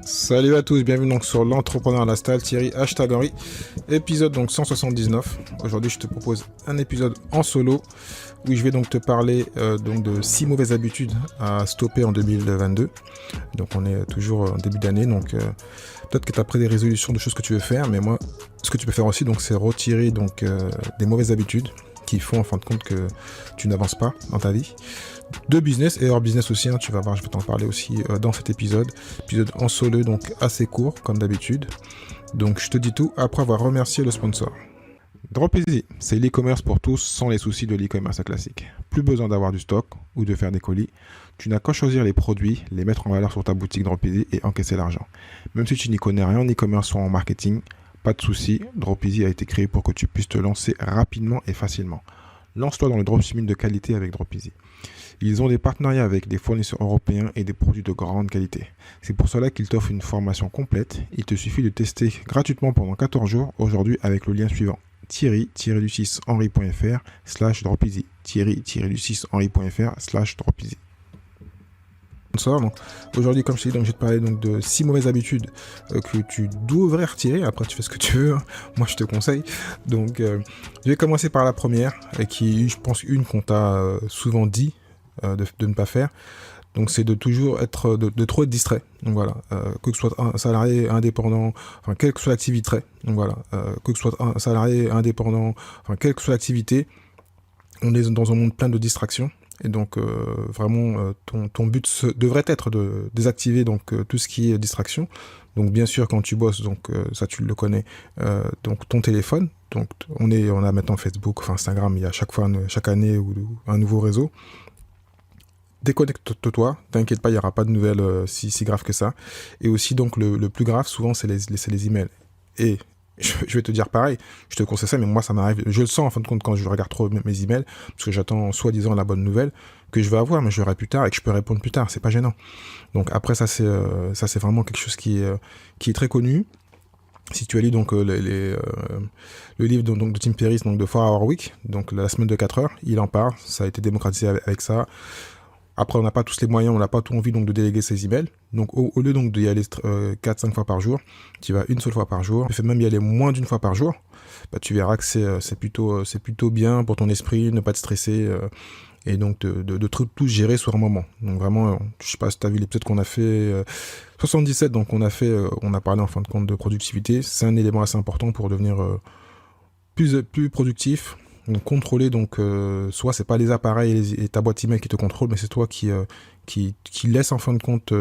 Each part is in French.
Salut à tous, bienvenue donc sur l'entrepreneur à la stalle, Thierry #Henry, épisode donc 179. Aujourd'hui je te propose un épisode en solo où je vais donc te parler donc de 6 mauvaises habitudes à stopper en 2022. Donc on est toujours en début d'année, donc peut-être que tu as pris des résolutions de choses que tu veux faire, mais moi ce que tu peux faire aussi donc c'est retirer donc des mauvaises habitudes qui font en fin de compte que tu n'avances pas dans ta vie. De business et hors business aussi, tu vas voir, je vais t'en parler aussi dans cet épisode en solo, donc assez court comme d'habitude. Donc je te dis tout après avoir remercié le sponsor. Dropeasy, c'est l'e-commerce pour tous sans les soucis de l'e-commerce classique. Plus besoin d'avoir du stock ou de faire des colis, tu n'as qu'à choisir les produits, les mettre en valeur sur ta boutique Dropeasy et encaisser l'argent. Même si tu n'y connais rien en e-commerce ou en marketing, pas de soucis, Dropeasy a été créé pour que tu puisses te lancer rapidement et facilement. Lance-toi dans le dropshipping de qualité avec Dropeasy. Ils ont des partenariats avec des fournisseurs européens et des produits de grande qualité. C'est pour cela qu'ils t'offrent une formation complète. Il te suffit de tester gratuitement pendant 14 jours aujourd'hui avec le lien suivant: thierry-du6henry.fr/dropeasy. thierry-du6henry.fr/dropeasy. Donc, aujourd'hui, comme je t'ai dit, donc, je vais te parler donc, de 6 mauvaises habitudes que tu devrais retirer. Après, tu fais ce que tu veux. Hein. Moi, je te conseille. Donc, je vais commencer par la première, qui, je pense, une qu'on t'a souvent dit de ne pas faire. Donc, c'est de toujours être, de trop être distrait. Donc, voilà. Que ce soit un salarié indépendant, enfin, quelle que soit l'activité. Donc, voilà. Que ce soit un salarié indépendant, enfin, quelle que soit l'activité, on est dans un monde plein de distractions. Et donc vraiment ton but devrait être de désactiver donc tout ce qui est distraction. Donc bien sûr quand tu bosses, donc ça tu le connais, donc ton téléphone. Donc on a maintenant Facebook, enfin Instagram, il y a chaque année ou un nouveau réseau. Déconnecte-toi, t'inquiète pas, il n'y aura pas de nouvelles si grave que ça. Et aussi donc le plus grave souvent c'est les emails. Et je vais te dire pareil, je te conseille ça, mais moi ça m'arrive, je le sens en fin de compte quand je regarde trop mes emails, parce que j'attends soi-disant la bonne nouvelle, que je vais avoir, mais je verrai plus tard et que je peux répondre plus tard, c'est pas gênant. Donc après ça c'est vraiment quelque chose qui est très connu. Si tu as lu donc le livre donc, de Tim Ferriss, donc de 4 Hour Week, donc la semaine de 4 heures, il en parle, ça a été démocratisé avec ça. Après, on n'a pas tous les moyens, on n'a pas tout envie donc de déléguer ses emails. Donc, au lieu donc d'y aller 4-5 fois par jour, tu vas une seule fois par jour. Tu fais même y aller moins d'une fois par jour. Bah, tu verras que c'est plutôt bien pour ton esprit, ne pas te stresser et donc de tout gérer sur un moment. Donc vraiment, je sais pas si tu as vu l'épisode qu'on a fait 77, donc on a parlé en fin de compte de productivité. C'est un élément assez important pour devenir plus productif. Donc contrôler, donc soit c'est pas les appareils et ta boîte email qui te contrôle, mais c'est toi qui laisse en fin de compte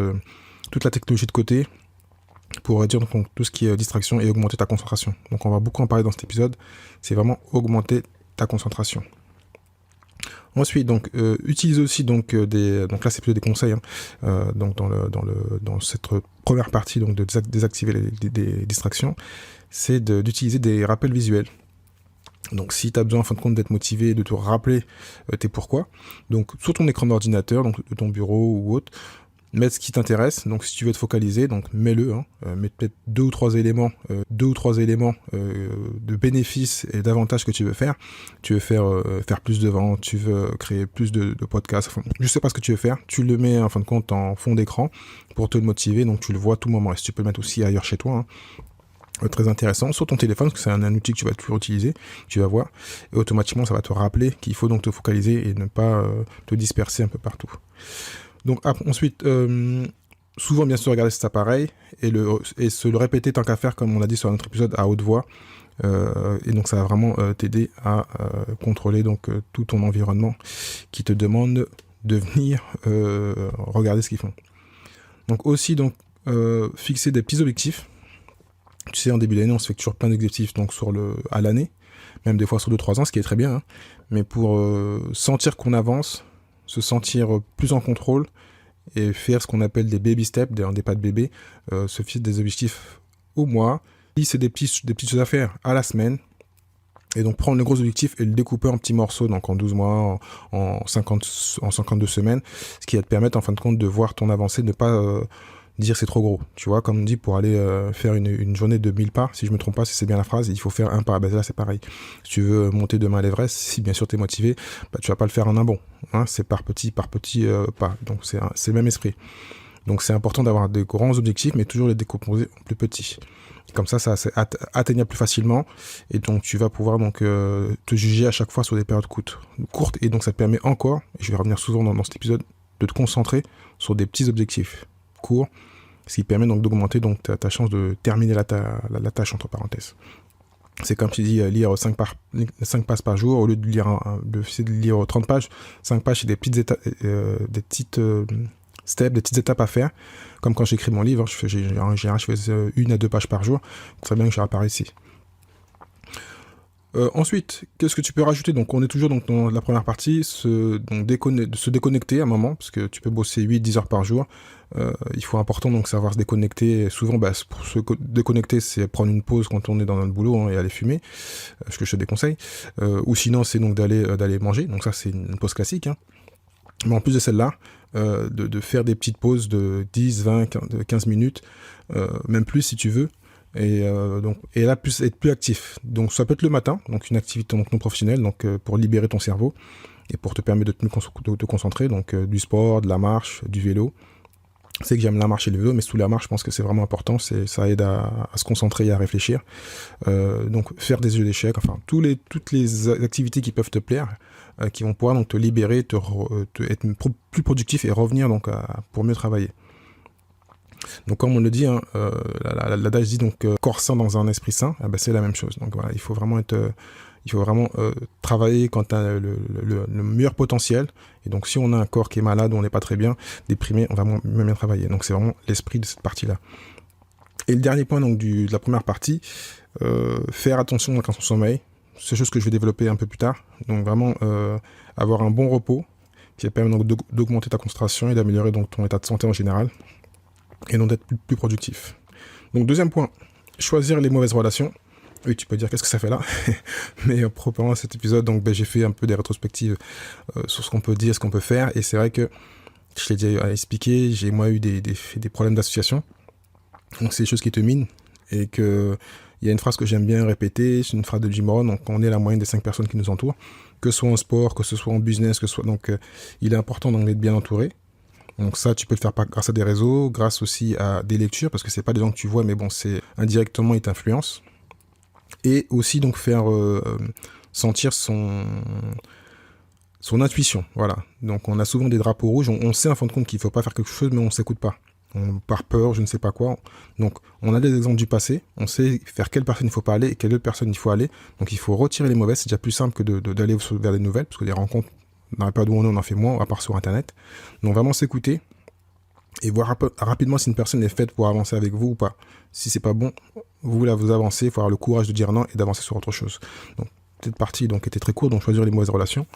toute la technologie de côté pour réduire donc, tout ce qui est distraction et augmenter ta concentration. Donc on va beaucoup en parler dans cet épisode, c'est vraiment augmenter ta concentration. Ensuite, donc utilise aussi donc donc là c'est plutôt des conseils, hein, donc dans cette première partie donc de désactiver des distractions, c'est d'utiliser des rappels visuels. Donc si tu as besoin en fin de compte d'être motivé, de te rappeler tes pourquoi, donc sur ton écran d'ordinateur, donc de ton bureau ou autre, mets ce qui t'intéresse. Donc si tu veux te focaliser, donc mets-le, mets peut-être deux ou trois éléments de bénéfices et d'avantages que tu veux faire. Tu veux faire plus de ventes, tu veux créer plus de podcasts, enfin, je sais pas ce que tu veux faire, tu le mets en fin de compte en fond d'écran pour te motiver, donc tu le vois à tout moment. Et si tu peux le mettre aussi ailleurs chez toi, très intéressant, sur ton téléphone, parce que c'est un outil que tu vas toujours utiliser, tu vas voir, et automatiquement ça va te rappeler qu'il faut donc te focaliser et ne pas te disperser un peu partout. Donc ensuite, souvent bien sûr regarder cet appareil et se le répéter tant qu'à faire, comme on l'a dit sur un autre épisode, à haute voix, et donc ça va vraiment t'aider à contrôler donc tout ton environnement qui te demande de venir regarder ce qu'ils font. Donc aussi donc fixer des petits objectifs. Tu sais, en début d'année, on se fait toujours plein d'objectifs donc à l'année, même des fois sur 2-3 ans, ce qui est très bien, hein. Mais pour sentir qu'on avance, se sentir plus en contrôle et faire ce qu'on appelle des baby steps, des pas de bébé, se fixer des objectifs au mois. Si c'est des petites choses à faire à la semaine, et donc prendre le gros objectif et le découper en petits morceaux, donc en 12 mois, en 52 semaines, ce qui va te permettre en fin de compte de voir ton avancée, de ne pas dire c'est trop gros, tu vois, comme on dit, pour aller faire une journée de 1000 pas, si je me trompe pas, si c'est bien la phrase, il faut faire un pas. Ben là c'est pareil, si tu veux monter demain à l'Everest, si bien sûr t'es motivé, bah, tu vas pas le faire en un bond, hein, c'est par petit pas, donc c'est le même esprit. Donc c'est important d'avoir des grands objectifs, mais toujours les décomposer en plus petits. Comme ça c'est atteignable plus facilement, et donc tu vas pouvoir donc te juger à chaque fois sur des périodes courtes, et donc ça te permet encore, et je vais revenir souvent dans cet épisode, de te concentrer sur des petits objectifs courts, ce qui permet donc d'augmenter donc ta chance de terminer la tâche entre parenthèses. C'est comme tu dis, lire 5 pages par jour, au lieu de lire 30 pages, 5 pages c'est des petites étapes, des petites étapes à faire. Comme quand j'écris mon livre, je fais 1 à 2 pages par jour. Très bien que j'aurai par ici. Ensuite, qu'est-ce que tu peux rajouter? Donc on est toujours donc, dans la première partie, se déconnecter à un moment, parce que tu peux bosser 8-10 heures par jour. Il faut important donc savoir se déconnecter. Souvent, pour se déconnecter, c'est prendre une pause quand on est dans le boulot et aller fumer, ce que je te déconseille. Ou sinon, c'est donc d'aller manger. Donc ça, c'est une pause classique. Hein. Mais en plus de celle-là, de faire des petites pauses de 10, 20, 15 minutes, même plus si tu veux. Et là, être plus actif. Donc ça peut être le matin, donc une activité donc, non professionnelle, donc pour libérer ton cerveau et pour te permettre de te concentrer, donc du sport, de la marche, du vélo. C'est que j'aime la marche et le vélo, mais sous la marche, je pense que c'est vraiment important. Ça aide à se concentrer et à réfléchir. Donc faire des jeux d'échecs, enfin toutes les activités qui peuvent te plaire, qui vont pouvoir donc te libérer, être plus productif et revenir donc pour mieux travailler. Donc comme on le dit, hein, l'adage dit donc corps sain dans un esprit sain, c'est la même chose. Donc voilà, il faut vraiment travailler quand tu as le meilleur potentiel. Et donc si on a un corps qui est malade, on n'est pas très bien, déprimé, on va moins bien travailler. Donc c'est vraiment l'esprit de cette partie-là. Et le dernier point donc de la première partie, faire attention donc, à son sommeil. C'est quelque chose que je vais développer un peu plus tard. Donc vraiment avoir un bon repos qui permet donc d'augmenter ta concentration et d'améliorer donc ton état de santé en général. Et donc d'être plus productif. Donc deuxième point, choisir les mauvaises relations. Oui, tu peux dire qu'est-ce que ça fait là. Mais proprement cet épisode, donc j'ai fait un peu des rétrospectives sur ce qu'on peut dire, ce qu'on peut faire. Et c'est vrai que je l'ai déjà expliqué, j'ai moi eu des problèmes d'association. Donc c'est des choses qui te minent. Et que il y a une phrase que j'aime bien répéter, c'est une phrase de Jim Rohn, donc on est la moyenne des 5 personnes qui nous entourent, que ce soit en sport, que ce soit en business, donc il est important donc d'être bien entouré. Donc ça, tu peux le faire grâce à des réseaux, grâce aussi à des lectures, parce que c'est pas des gens que tu vois, mais bon, c'est indirectement, ils t'influencent. Et aussi donc faire sentir son intuition, voilà. Donc on a souvent des drapeaux rouges, on sait en fin de compte qu'il faut pas faire quelque chose, mais on s'écoute pas. Par peur, je ne sais pas quoi. Donc on a des exemples du passé, on sait vers quelle personne il faut pas aller et quelle autre personne il faut aller. Donc il faut retirer les mauvaises, c'est déjà plus simple que d'aller vers des nouvelles, parce que les rencontres, dans la période où on en fait moins, à part sur Internet. Donc vraiment s'écouter et voir rapidement si une personne est faite pour avancer avec vous ou pas. Si c'est pas bon, vous avancez, il faut avoir le courage de dire non et d'avancer sur autre chose. Donc cette partie donc, était très courte, donc choisir les mauvaises relations.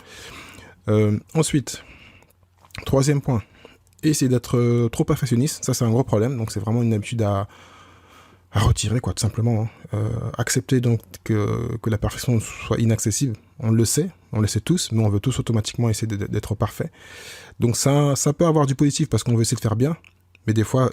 Ensuite, troisième point, essayer d'être trop perfectionniste. Ça, c'est un gros problème, donc c'est vraiment une habitude à retirer, quoi, tout simplement. Accepter donc que la perfection soit inaccessible. On le sait tous, mais on veut tous automatiquement essayer d'être parfait. Donc ça peut avoir du positif parce qu'on veut essayer de faire bien, mais des fois,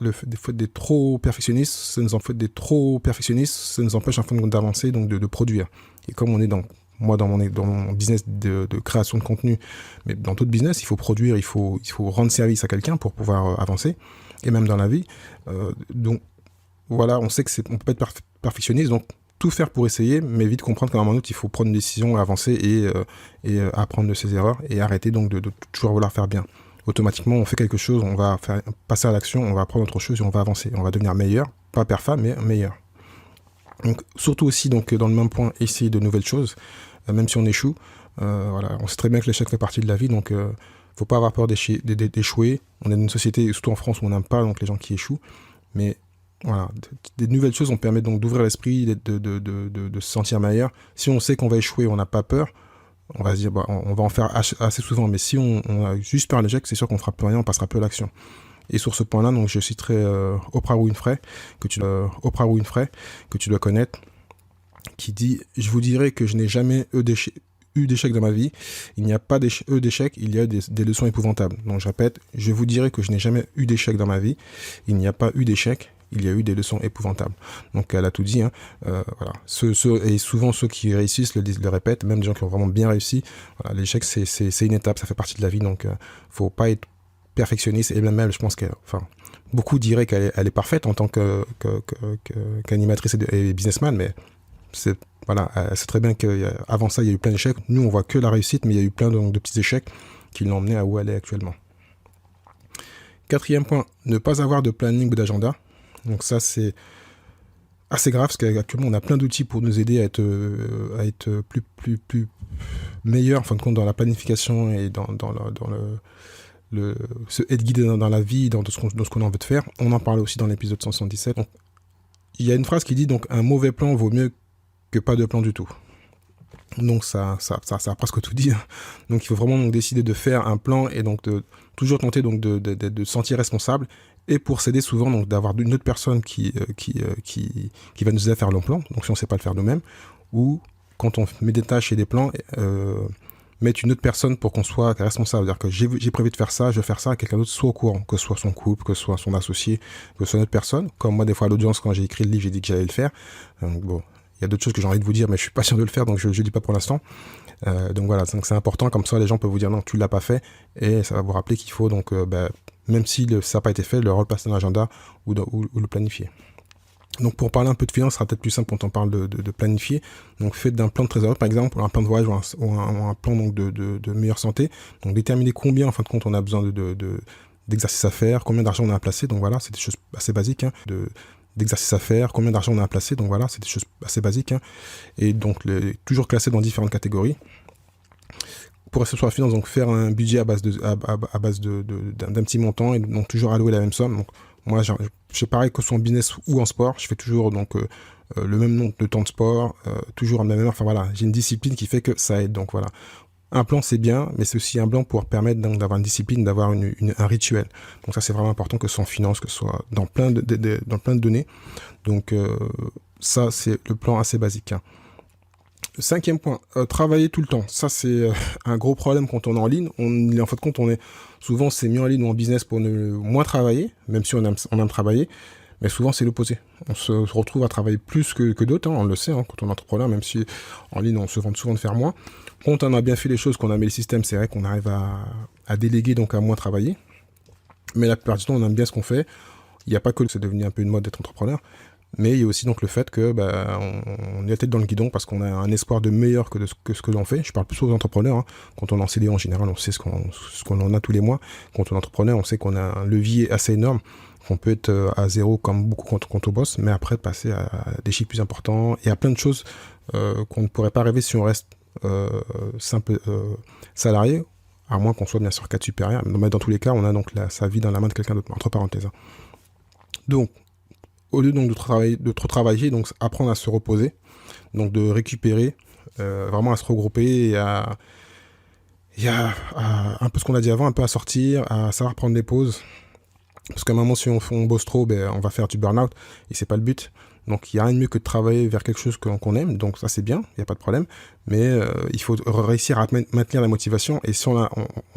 d'être trop perfectionniste, ça nous empêche en fin de compte d'avancer, donc de produire. Et comme on est dans mon business de création de contenu, mais dans tout business, il faut produire, il faut rendre service à quelqu'un pour pouvoir avancer, et même dans la vie. Donc voilà, on sait on peut pas être perfectionniste, donc tout faire pour essayer, mais vite comprendre qu'à un moment donné, il faut prendre une décision, avancer et apprendre de ses erreurs et arrêter donc de toujours vouloir faire bien. Automatiquement, on fait quelque chose, on va passer à l'action, on va apprendre autre chose et on va avancer. On va devenir meilleur, pas parfait, mais meilleur. Donc surtout aussi donc dans le même point, essayer de nouvelles choses, même si on échoue. Voilà, on sait très bien que l'échec fait partie de la vie, donc faut pas avoir peur d'échouer. On est dans une société, surtout en France, où on n'aime pas donc les gens qui échouent, mais voilà, des nouvelles choses, on permet donc d'ouvrir l'esprit, de se sentir meilleur. Si on sait qu'on va échouer, on n'a pas peur, on va se dire, on va en faire assez souvent, mais si on a juste peur à l'échec, c'est sûr qu'on fera plus rien, on passera peu à l'action. Et sur ce point-là, donc je citerai Oprah Winfrey, que tu dois connaître, qui dit « Je vous dirai que je n'ai jamais eu d'échec dans ma vie. Il n'y a pas d'échec, il y a des leçons épouvantables. » Donc je répète, je vous dirai que je n'ai jamais eu d'échec dans ma vie. Il n'y a pas eu d'échec, il y a eu des leçons épouvantables. Donc elle a tout dit. Hein. Voilà. Et souvent ceux qui réussissent le répètent, même des gens qui ont vraiment bien réussi. Voilà, l'échec c'est une étape, ça fait partie de la vie. Donc faut pas être perfectionniste. Et même je pense que, beaucoup diraient qu'elle est parfaite en tant qu'animatrice et businessman, mais voilà, elle sait très bien qu'avant ça, il y a eu plein d'échecs. Nous, on voit que la réussite, mais il y a eu plein de petits échecs qui l'ont emmené à où elle est actuellement. 4e point, ne pas avoir de planning ou d'agenda. Donc ça, c'est assez grave, parce qu'actuellement, on a plein d'outils pour nous aider à être plus meilleurs, en fin de compte, dans la planification et se être guidé dans la vie, dans ce qu'on a envie de faire. On en parlait aussi dans l'épisode 177. Donc, il y a une phrase qui dit, donc, un mauvais plan vaut mieux que pas de plan du tout. Donc ça a presque tout dit. Donc il faut vraiment donc décider de faire un plan et donc de toujours tenter donc de se sentir responsable, et pour s'aider souvent donc d'avoir une autre personne qui va nous aider à faire le plan. Donc si on ne sait pas le faire nous-mêmes, ou quand on met des tâches et des plans, mettre une autre personne pour qu'on soit responsable. C'est-à-dire que j'ai prévu de faire ça, je vais faire ça, quelqu'un d'autre soit au courant, que ce soit son couple, que ce soit son associé, que ce soit une autre personne. Comme moi, des fois à l'audience, quand j'ai écrit le livre, j'ai dit que j'allais le faire. Donc bon, il y a d'autres choses que j'ai envie de vous dire, mais je suis pas sûr de le faire, donc je ne dis pas pour l'instant. Donc voilà, donc c'est important, comme ça les gens peuvent vous dire non, tu l'as pas fait, et ça va vous rappeler qu'il faut donc, même si ça n'a pas été fait, le repasser dans l'agenda ou le planifier. Donc pour parler un peu de finance, ce sera peut-être plus simple quand on parle de planifier. Donc faites d'un plan de trésorerie par exemple, ou un plan de voyage, ou un plan donc de meilleure santé. Donc déterminer combien en fin de compte on a besoin d'exercices à faire, combien d'argent on a à placer. Donc voilà, c'est des choses assez basiques, d'exercices à faire, combien d'argent on a à placer. Donc voilà, c'est des choses assez basiques, et donc toujours classé dans différentes catégories. Pour rester sur la finance, donc faire un budget à base d'un petit montant, et donc toujours allouer la même somme. Donc moi, je fais pareil que ce soit en business ou en sport, je fais toujours donc le même nombre de temps de sport, toujours à la même heure. Enfin voilà, j'ai une discipline qui fait que ça aide. Donc voilà, un plan c'est bien, mais c'est aussi un plan pour permettre donc d'avoir une discipline, d'avoir un rituel. Donc ça c'est vraiment important, que ce soit en finance, que ce soit dans plein de données. Donc ça c'est le plan assez basique. 5e point, travailler tout le temps. Ça, c'est un gros problème quand on est en ligne. En fin de compte, souvent, c'est mis en ligne ou en business pour ne moins travailler, même si on aime travailler. Mais souvent, c'est l'opposé. On se retrouve à travailler plus que d'autres, on le sait, quand on est entrepreneur, même si en ligne, on se vante souvent de faire moins. Quand on a bien fait les choses, qu'on a mis le système, c'est vrai qu'on arrive à déléguer, donc à moins travailler. Mais la plupart du temps, on aime bien ce qu'on fait. Il n'y a pas que c'est devenu un peu une mode d'être entrepreneur. Mais il y a aussi donc le fait que on est la tête dans le guidon parce qu'on a un espoir de meilleur que ce que l'on fait. Je parle plus aux entrepreneurs. Quand on est en CDI en général, on sait ce qu'on en a tous les mois. Quand on est entrepreneur, on sait qu'on a un levier assez énorme, qu'on peut être à zéro comme beaucoup quand on bosse, mais après passer à des chiffres plus importants. Il y a plein de choses qu'on ne pourrait pas rêver si on reste simple salarié, à moins qu'on soit bien sûr cadre supérieur. Mais dans tous les cas, on a donc sa vie dans la main de quelqu'un d'autre, entre parenthèses. Donc, au lieu donc de trop travailler, donc apprendre à se reposer, donc de récupérer, vraiment à se regrouper et à un peu ce qu'on a dit avant, un peu à sortir, à savoir prendre des pauses. Parce qu'à un moment, si on bosse trop, on va faire du burn-out, et c'est pas le but. Donc il n'y a rien de mieux que de travailler vers quelque chose qu'on aime, donc ça c'est bien, il n'y a pas de problème, mais il faut réussir à maintenir la motivation, et si on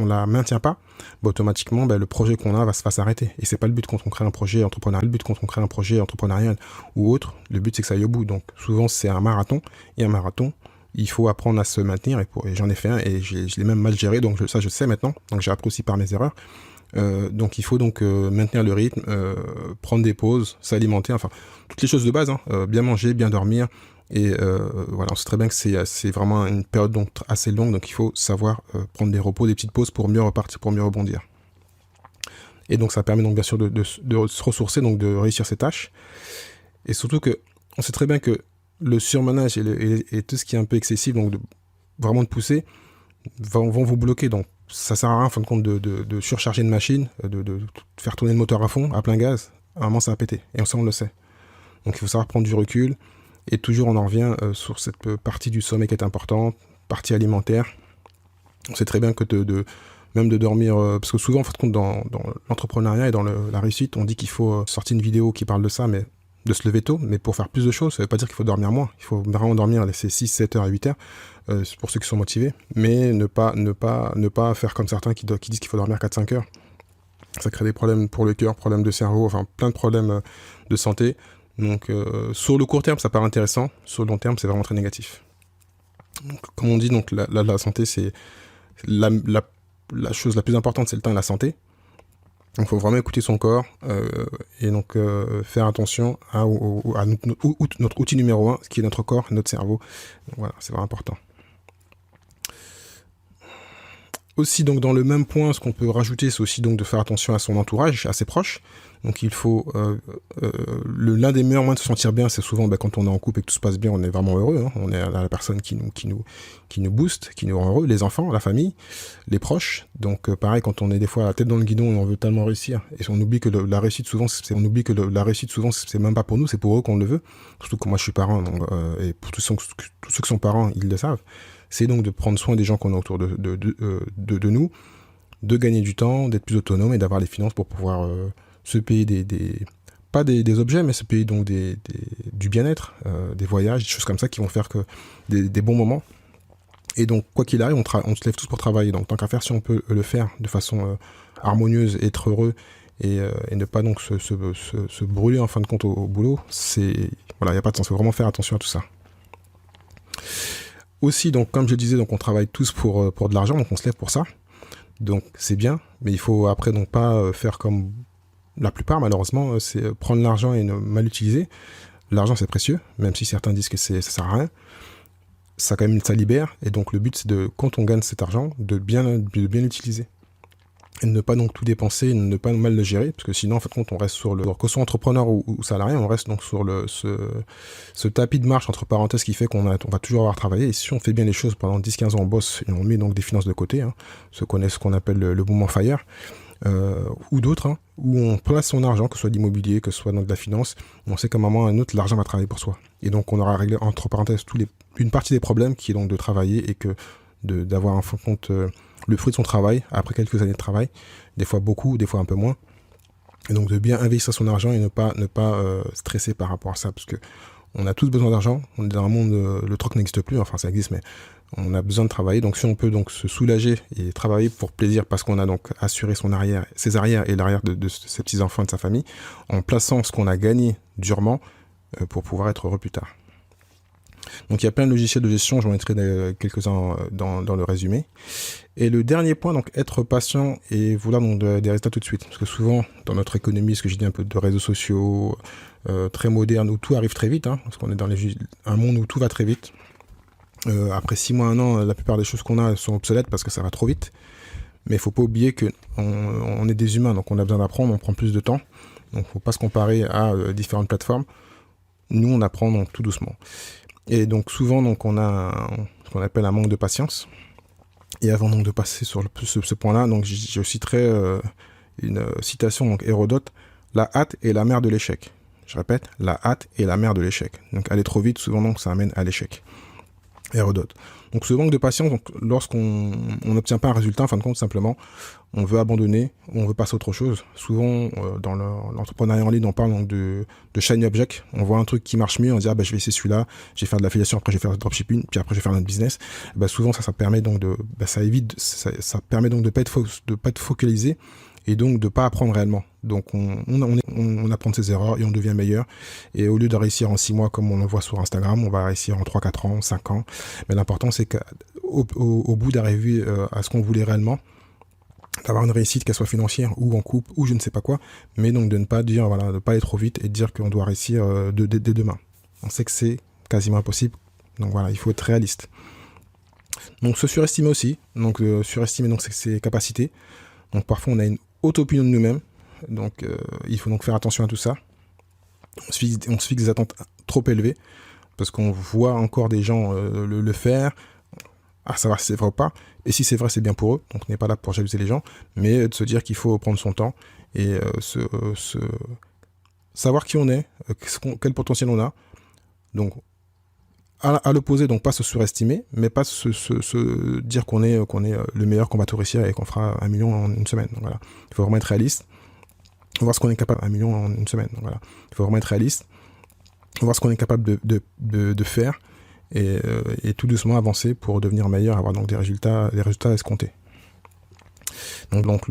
la maintient pas, automatiquement le projet qu'on a va s'arrêter, et c'est pas le but quand on crée un projet entrepreneurial, ou autre, le but c'est que ça aille au bout. Donc souvent c'est un marathon, et un marathon, il faut apprendre à se maintenir, et j'en ai fait un, et je l'ai même mal géré, donc ça je sais maintenant, donc j'ai appris aussi par mes erreurs. Donc il faut donc maintenir le rythme, prendre des pauses, s'alimenter, enfin toutes les choses de base, bien manger, bien dormir, et voilà, on sait très bien que c'est vraiment une période donc assez longue, donc il faut savoir prendre des repos, des petites pauses pour mieux repartir, pour mieux rebondir. Et donc ça permet donc bien sûr de se ressourcer, donc de réussir ses tâches, et surtout que on sait très bien que le surmenage et tout ce qui est un peu excessif, donc vraiment de pousser, vont vous bloquer. Donc ça sert à rien en fin de compte de surcharger une machine, de faire tourner le moteur à fond, à plein gaz. À un moment ça va péter, et on le sait. Donc il faut savoir prendre du recul, et toujours on en revient sur cette partie du sommeil qui est importante, partie alimentaire. On sait très bien que même de dormir, parce que souvent en fin de compte dans l'entrepreneuriat et dans la réussite, on dit qu'il faut sortir une vidéo qui parle de ça, mais de se lever tôt, mais pour faire plus de choses, ça veut pas dire qu'il faut dormir moins. Il faut vraiment dormir ces 6, 7 heures à 8 heures, pour ceux qui sont motivés, mais ne pas faire comme certains qui disent qu'il faut dormir 4-5 heures. Ça crée des problèmes pour le cœur, problèmes de cerveau, enfin plein de problèmes de santé. Donc sur le court terme, ça paraît intéressant, sur le long terme, c'est vraiment très négatif. Donc, comme on dit, donc la santé, c'est la chose la plus importante, c'est le temps et la santé. Donc, il faut vraiment écouter son corps et donc faire attention à notre outil numéro 1, qui est notre corps, notre cerveau. Donc, voilà, c'est vraiment important. Aussi, donc, dans le même point, ce qu'on peut rajouter, c'est aussi donc de faire attention à son entourage, à ses proches. Donc, il faut l'un des meilleurs moyens de se sentir bien, c'est souvent quand on est en couple et que tout se passe bien, on est vraiment heureux. Hein. On est la personne qui nous booste, qui nous rend heureux, les enfants, la famille, les proches. Donc, pareil, quand on est des fois la tête dans le guidon et on veut tellement réussir, et on oublie que la réussite souvent, c'est même pas pour nous, c'est pour eux qu'on le veut. Surtout que moi, je suis parent, donc, et pour tous ceux qui sont parents, ils le savent. C'est donc de prendre soin des gens qu'on a autour de nous, de gagner du temps, d'être plus autonome et d'avoir les finances pour pouvoir se payer pas des objets, mais se payer donc du bien-être, des voyages, des choses comme ça qui vont faire que des bons moments. Et donc, quoi qu'il arrive, on se lève tous pour travailler. Donc, tant qu'à faire, si on peut le faire de façon harmonieuse, être heureux et ne pas donc se brûler en fin de compte au boulot, voilà, il n'y a pas de sens. Il faut vraiment faire attention à tout ça. Aussi, donc, comme je disais, donc, on travaille tous pour de l'argent, donc on se lève pour ça. Donc, c'est bien, mais il faut après donc pas faire comme la plupart, malheureusement, c'est prendre l'argent et ne mal l'utiliser. L'argent, c'est précieux, même si certains disent que ça sert à rien. Ça, quand même, ça libère. Et donc, le but, c'est quand on gagne cet argent, de bien l'utiliser. Et de ne pas donc tout dépenser, et de ne pas mal le gérer, parce que sinon, en fait, quand on reste que ce soit entrepreneur ou salarié, on reste donc sur ce tapis de marche, entre parenthèses, qui fait qu'on va toujours avoir travaillé. Et si on fait bien les choses pendant 10-15 ans, on bosse et on met donc des finances de côté, hein, ce qu'on appelle le mouvement FIRE, ou d'autres, hein, où on place son argent, que ce soit l'immobilier, que ce soit donc de la finance, on sait qu'à un moment ou à un autre, l'argent va travailler pour soi. Et donc, on aura réglé, entre parenthèses, une partie des problèmes qui est donc de travailler et d'avoir en fin de compte le fruit de son travail après quelques années de travail, des fois beaucoup, des fois un peu moins. Et donc, de bien investir son argent et ne pas stresser par rapport à ça, parce que on a tous besoin d'argent. On est dans un monde, le troc n'existe plus, enfin ça existe, mais on a besoin de travailler. Donc si on peut donc se soulager et travailler pour plaisir parce qu'on a donc assuré ses arrières et l'arrière de ses petits-enfants et de sa famille, en plaçant ce qu'on a gagné durement pour pouvoir être heureux plus tard. Donc il y a plein de logiciels de gestion, j'en mettrai quelques-uns dans le résumé. Et le dernier point, donc être patient et vouloir donc des résultats tout de suite. Parce que souvent, dans notre économie, ce que j'ai dit un peu de réseaux sociaux, très modernes, où tout arrive très vite, hein, parce qu'on est dans un monde où tout va très vite. Après 6 mois, 1 an, la plupart des choses qu'on a sont obsolètes parce que ça va trop vite. Mais il ne faut pas oublier qu'on est des humains, donc on a besoin d'apprendre, on prend plus de temps. Donc il ne faut pas se comparer à différentes plateformes. Nous, on apprend donc tout doucement. Et donc souvent, donc, on a ce qu'on appelle un manque de patience. Et avant donc de passer sur ce point-là, donc je citerai une citation, donc Hérodote: la hâte est la mère de l'échec. Je répète, la hâte est la mère de l'échec. Donc aller trop vite, souvent donc ça amène à l'échec. Hérodote. Donc ce manque de patience, donc, lorsqu'on n'obtient pas un résultat, en fin de compte, simplement, on veut abandonner, on veut passer à autre chose. Souvent, dans l'entrepreneuriat en ligne, on parle donc de shiny object. On voit un truc qui marche mieux, on dit je vais essayer celui-là, je vais faire de l'affiliation, après je vais faire du dropshipping, puis après je vais faire notre business. Souvent ça permet donc ça permet donc de pas être focalisé et donc de pas apprendre réellement. Donc on apprend de ses erreurs et on devient meilleur. Et au lieu de réussir en 6 mois comme on le voit sur Instagram, on va réussir en 3-4 ans, 5 ans. Mais l'important c'est qu'au bout d'arriver à ce qu'on voulait réellement, d'avoir une réussite, qu'elle soit financière ou en couple ou je ne sais pas quoi, mais donc de ne pas dire, voilà, de pas aller trop vite et de dire qu'on doit réussir dès demain. On sait que c'est quasiment impossible. Donc voilà, il faut être réaliste. Donc se surestimer aussi, donc surestimer donc ses capacités. Donc parfois on a une haute opinion de nous-mêmes, donc il faut donc faire attention à tout ça. On se fixe des attentes trop élevées, parce qu'on voit encore des gens le faire, à savoir si c'est vrai ou pas, et si c'est vrai c'est bien pour eux, donc on n'est pas là pour jalouser les gens, mais de se dire qu'il faut prendre son temps, et savoir qui on est, quel potentiel on a, donc à l'opposé, donc pas se surestimer, mais pas se dire qu'on est le meilleur, qu'on va tout réussir et qu'on fera 1 million en une semaine. Donc voilà. Il faut vraiment être réaliste, voir ce qu'on est capable 1 million en une semaine. Donc voilà. Il faut vraiment être réaliste, voir ce qu'on est capable de faire et tout doucement avancer pour devenir meilleur, avoir donc des résultats escomptés. Donc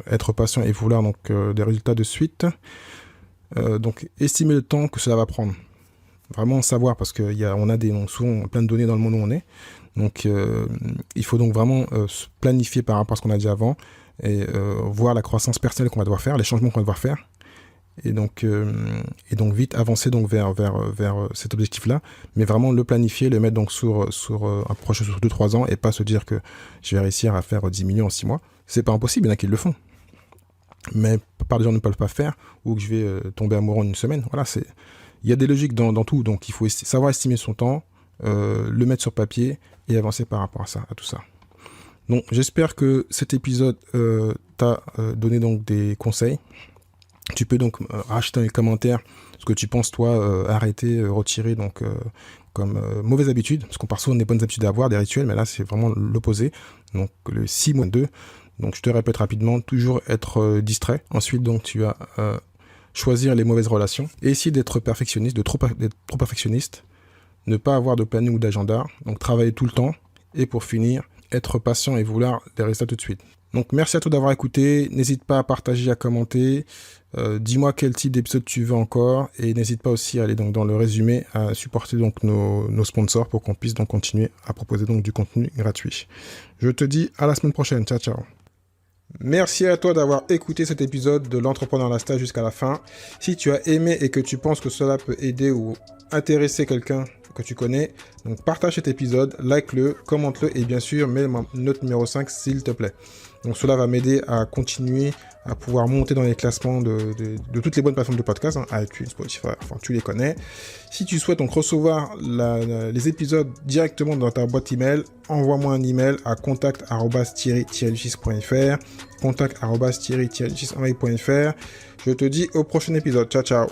être patient et vouloir donc des résultats de suite. Donc estimer le temps que cela va prendre. Vraiment savoir, parce qu'on a souvent plein de données dans le monde où on est. Donc il faut donc vraiment se planifier par rapport à ce qu'on a dit avant, et voir la croissance personnelle qu'on va devoir faire, les changements qu'on va devoir faire. Et donc vite avancer donc vers cet objectif-là, mais vraiment le planifier, le mettre donc sur un projet sur 2-3 ans et pas se dire que je vais réussir à faire 10 millions en 6 mois. C'est pas impossible, il y en a qui le font. Mais par des gens ne peuvent pas faire, ou que je vais tomber amoureux en une semaine. Voilà, il y a des logiques dans tout, donc il faut savoir estimer son temps, le mettre sur papier et avancer par rapport à tout ça. Donc j'espère que cet épisode t'a donné donc des conseils. Tu peux donc rajouter dans les commentaires ce que tu penses, toi, arrêter, retirer donc, comme mauvaise habitude, parce qu'on parle souvent des bonnes habitudes à avoir, des rituels, mais là, c'est vraiment l'opposé. Donc, le 6-2. Donc, je te répète rapidement, toujours être distrait. Ensuite, donc, tu vas choisir les mauvaises relations et essayer d'être perfectionniste, d'être trop perfectionniste, ne pas avoir de planning ou d'agenda, donc travailler tout le temps, et pour finir, être patient et vouloir des résultats tout de suite. Donc merci à toi d'avoir écouté, n'hésite pas à partager, à commenter, dis-moi quel type d'épisode tu veux encore, et n'hésite pas aussi à aller donc dans le résumé à supporter donc nos sponsors pour qu'on puisse donc continuer à proposer donc du contenu gratuit. Je te dis à la semaine prochaine, ciao ciao. Merci à toi d'avoir écouté cet épisode de l'Entrepreneur Lifestyle jusqu'à la fin. Si tu as aimé et que tu penses que cela peut aider ou intéresser quelqu'un que tu connais, donc partage cet épisode, like-le, commente-le et bien sûr mets ma note numéro 5 s'il te plaît. Donc cela va m'aider à continuer à pouvoir monter dans les classements de toutes les bonnes plateformes de podcast, iTunes, Spotify, enfin tu les connais. Si tu souhaites donc recevoir les épisodes directement dans ta boîte email, envoie-moi un email à contact@thierry-lucis.fr, contact@thierry-lucis.fr. Je te dis au prochain épisode. Ciao ciao.